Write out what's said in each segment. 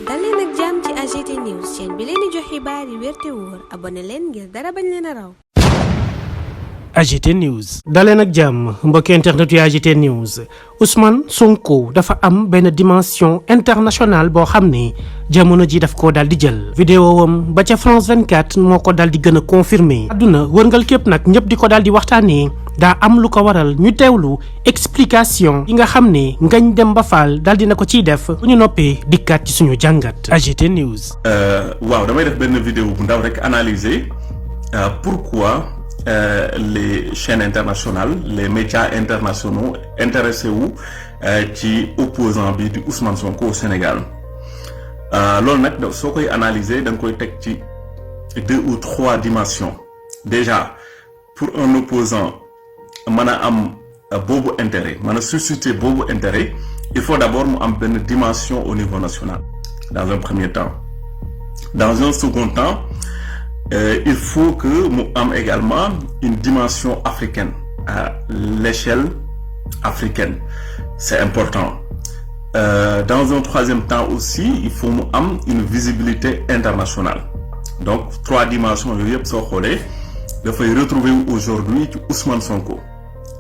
dal leen ak jàmm ci AGT News chaîne bi leen di jox xibaar yi wér te wóor abonné leen ngir dara bañ leen a raw. AGT News daleen ak jàmm mbokki internet yu AGT News Ousmane Sonko dafa am benn dimension internationale boo xam ne jamono ji daf koo daal di jël vidéo wam ba ca France 24 moo ko daal di gën a confirmé àdduna wërngal képp nag ñëpp di ko daal di waxtaanee daa am lu ko waral ñu teewlu explication yi nga xam ne Ngagne Demba Fall daal dina ko ciy def bu ñu noppee dikkaat ci suñu jàngat AGT News. waaw damay def benn vidéo bu ndaw rek analyser pourquoi les chaînes internationales les médias internationaux intéressés wu ci opposant bi di Ousmane Sonko au Sénégal loolu nag soo koy analyser da nga koy teg ci 2 ou 3 dimensions déjà pour un opposant mën a am boobu intérêt mën a susciter boobu intérêt il faut d'abord mu am benn dimension au niveau national dans un premier temps. Dans un second temps il faut que mu am également une dimension africaine à l'échelle africaine, c'est important. Dans un troisième temps aussi il faut mu am une visibilité internationale. Donc 3 dimensions yooyu yëpp soo xoolee dafay retrouver aujourd'hui ci Ousmane Sonko.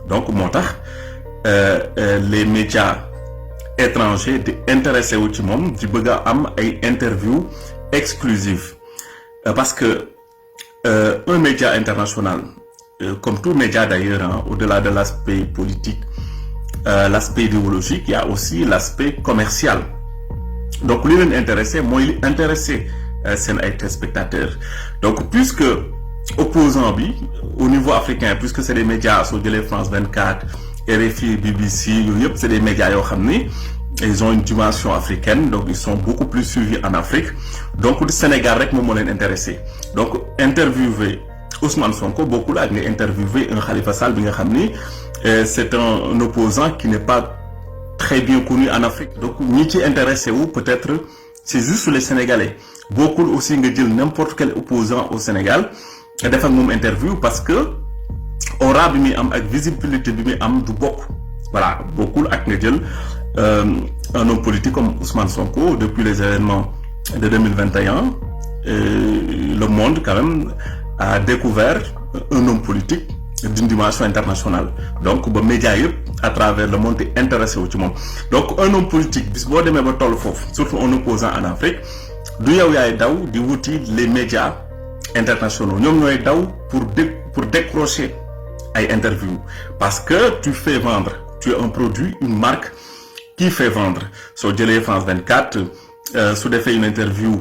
Donc moo tax les médias étrangers di intéressé wu ci moom di bëgg a am ay interviews exclusives parce que un média international comme tout média d'ailleurs au-delà de l'aspect politique l'aspect idéologique il y a aussi l'aspect commercial donc li leen intéressé mooy li intéressé seen ay téléspectateurs donc puisque opposant bi au niveau africain puisque c'est des médias soo jëlee France 24 RFI BBC yooyu yëpp c'est des médias yoo xam ni ils ont une dimension africaine donc ils sont beaucoup plus suivis en Afrique donc du Sénégal rek moom moo leen intéressé donc interviewer Ousmane Sonko bokkul ak nga interviewer un Khalifa Sall bi nga xam ni c'est un opposant qui n'est pas très bien connu en Afrique donc ñi ci intéressé wu peut-être c'est juste les Sénégalais bokkul aussi nga jël n'importe quel opposant au Sénégal nga def ak moom interview parce que aura bi muy am ak visibilité bi muy am du bokk voilà bokkul ak nga jël un homme politique comme Ousmane Sonko depuis les événements de 2021 le monde quand même a découvert un homme politique d'une dimension internationale donc ba médias yëpp à travers le monde est intéressé wu ci moom donc un homme politique bis boo demee ba toll foofu surtout un opposant en Afrique du yow yaay daw di wuti les médias internationaux ñoom ñooy daw pour décrocher ay interviews parce que tu fais vendre tu es un produit une marque qui fait vendre soo jëlee France 24 su defee une interview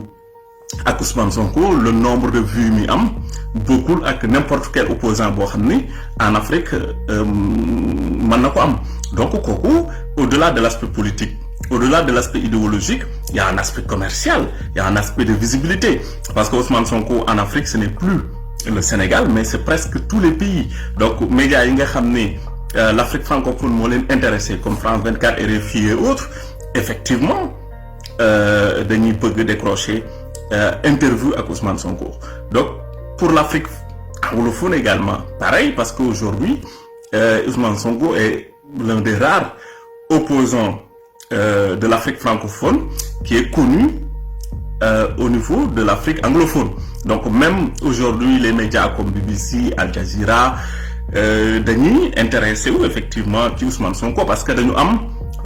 ak Ousmane Sonko le nombre de vues mi am bokkul ak n'importe quel opposant boo xam ni en Afrique mën na ko am donc kooku au-delà de l'aspect politique au-delà de l'aspect idéologique il y a un aspect commercial il y a un aspect de visibilité parce que Ousmane Sonko en Afrique ce n'est plus le Sénégal mais c'est presque tous les pays donc médias yi nga xam ni l'Afrique francophone moo leen intéressé comme France 24 RFI et autres effectivement dañuy bëgg décrocher interview ak Ousmane Sonko donc pour l'Afrique anglophone également pareil parce qu'aujourd'hui Ousmane Sonko est l'un des rares opposants de l'Afrique francophone qui est connu au niveau de l'Afrique anglophone donc même aujourd'hui les médias comme BBC Al Jazeera dañuy intéressé wu effectivement ci Ousmane Sonko parce que dañu am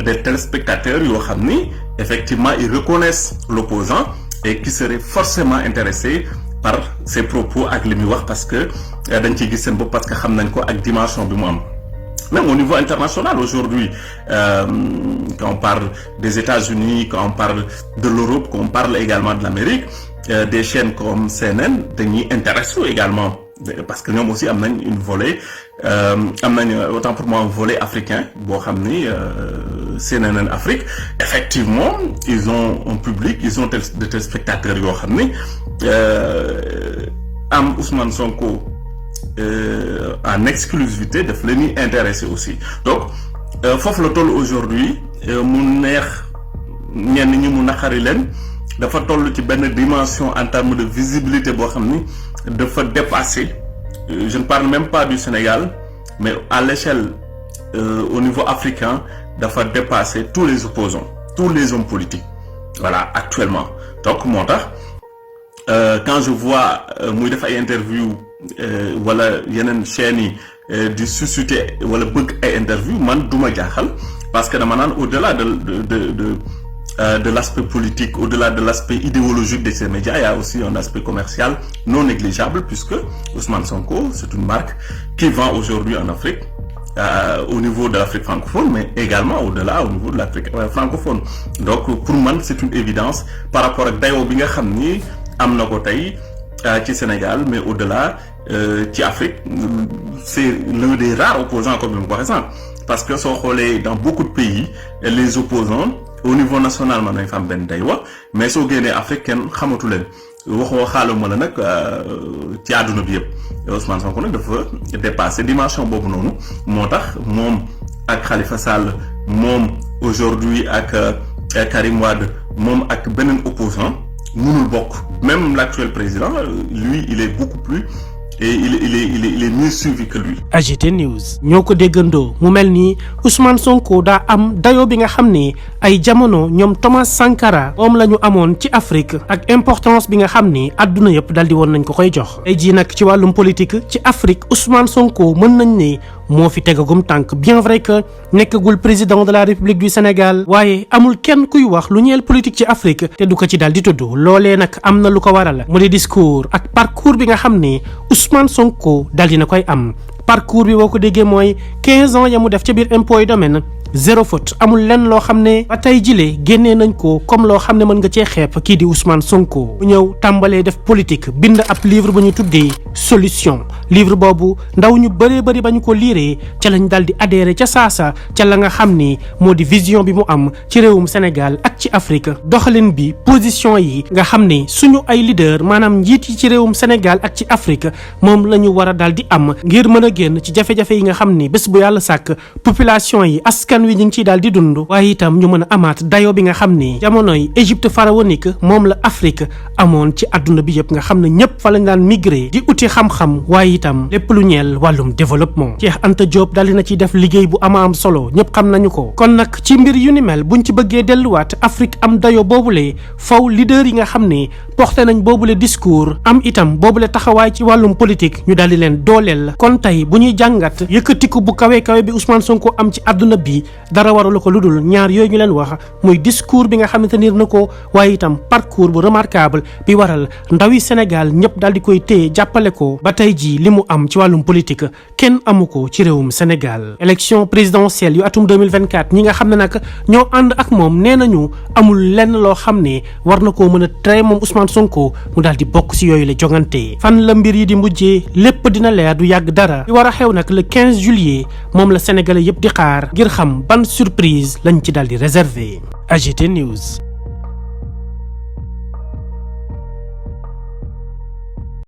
des téléspectateurs yoo xam ni effectivement ils reconnaissent l'opposant et qui seraient forcément intéressés par ses propos ak li muy wax parce que dañ ciy gis seen bopp parce que xam nañ ko ak dimension bi mu am même au niveau international aujourd'hui quand on parle des États-Unis quand on parle de l'Europe quand on parle également de l'Amérique des chaînes comme CNN dañuy intéressé également parce que ñoom aussi am nañ une volet am nañ autant pour moi un volet africain boo xam ni CNN Afrique effectivement ils ont un public ils ont des téléspectateurs yoo xam ni am Ousmane Sonko en exclusivité daf leen di intéressé aussi donc foofu la toll aujourd'hui mu neex ñenn ñi mu naqari leen dafa toll ci benn dimension en termes de visibilité boo xam ni dafa dépasser je ne parle même pas du Sénégal mais à l'échelle au niveau africain dafa dépasser tous les opposants tous les hommes politiques voilà actuellement donc moo tax quand je vois muy def ay interview wala yeneen chaînes yi di susciter wala bëgg ay interview man duma jaaxal parce que dama naan au-delà de l'aspect politique, au-delà de l'aspect idéologique de ces médias, il y a aussi un aspect commercial non négligeable puisque Ousmane Sonko, c'est une marque qui vend aujourd'hui en Afrique, au niveau de l'Afrique francophone, mais également au-delà, au niveau de l'Afrique francophone. Donc, pour moi, c'est une évidence par rapport à dayo bi nga xam ni am na ko tey ci Sénégal, mais au-delà ci Afrique, c'est l'un des rares opposants comme je me vois ça. Parce que soo xoolee dans beaucoup de pays, les opposants au niveau national man nañ fa am benn daywa mais soo génnee Afrique kenn xamatu leen waxoo xaaluma la nag ci àdduna bi yëpp Ousmane Sonko nag dafa dépasser dimension boobu noonu moo tax moom ak Khalifa Sall moom aujourd'hui ak Karim Wade moom ak beneen opposant mënul bokk même l'actuel président lui il est beaucoup plus et il est mieux suivi que lui. AGT News ñoo ko déggandoo mu mel ni Ousmane Sonko daa am dayoo bi nga xam ne ay jamono ñoom Thomas Sankara moom la ñu amoon ci Afrique ak importance bi nga xam ne àdduna yëpp dal di woon nañ ko koy jox. tey jii nag ci wàllum politique ci Afrique Ousmane Sonko mën nañ ne moo fi tegagum tànk bien vrai que nekkagul président de la République du Sénégal waaye amul kenn kuy wax lu ñeel politique ci Afrique te du ko ci dal di tudd loolee nag am na lu ko waral mu di discours ak parcours bi nga xam ne Ousmane Sonko dal dina koy am parcours bi boo ko déggee mooy 15 ans ya mu def ca biir impôt et domaine zéro faute amul lenn loo xam ne ba tey jilee génnee nañ ko comme loo xam ne mën nga cee xeeb kii di Ousmane Sonko bu ñëw tàmbalee def politique bind ab livre ba ñu tuddee solution livre boobu ndaw ñu bëree bëri ba ñu ko liiree ca lañ dal di adhéré ca saasa ca la nga xam ni moo di vision bi mu am ci réewum Sénégal ak ci Afrique doxalin bi position yi nga xam ne suñu ay leader maanaam njiit yi ci réewum Sénégal ak ci Afrique moom la ñu war a dal di am ngir mën a génn ci jafe-jafe yi nga xam ni bés bu yàlla sàkk population yi askan wi ñu ngi ciy daal di dund waaye itam ñu mën a amaat dayo bi nga xam ni jamonoy Égypte pharaonique moom la Afrique amoon ci adduna bi yëpp nga xam ne ñëpp fa lañ daan migré di uti xam-xam waaye itam lépp lu ñeel wàllum développement Cheikh Anta Diop daal dina ciy def liggéey bu ama am solo ñëpp xam nañu ko kon nag ci mbir yu ni mel buñ ci bëggee delluwaat Afrique am dayo boobule faw leader yi nga xam ne porté nañ boobule discours am itam boobule taxawaay ci wàllum politique ñu daal di leen dooleel kon tey bu ñuy jàngat yëkkatiku bu kawe kawe bi Ousmane Sonko am ci adduna bi dara waralu ko lu dul ñaar yooyu ñu leen wax muy discours bi nga xamante ni na ko waaye itam parcours bu remarquable bi waral ndawi Sénégal ñëpp daal di koy téye jàppale ko ba tey jii li mu am ci wàllum politique kenn amu ko ci réewum Sénégal. élection présidentielle yu atum 2024 ñi nga xam ne nag ñoo ànd ak moom nee nañu amul lenn loo xam ne war na koo mën a tere moom Ousmane Sonko mu daal di bokk si yooyu la jongante fan la mbir yi di mujjee lépp dina leer du yàgg dara li war a xew nag le 15 juillet moom la Sénégalais yëpp di xaar ngir xam ban surprise lañ ci daal di réservé. AGT News.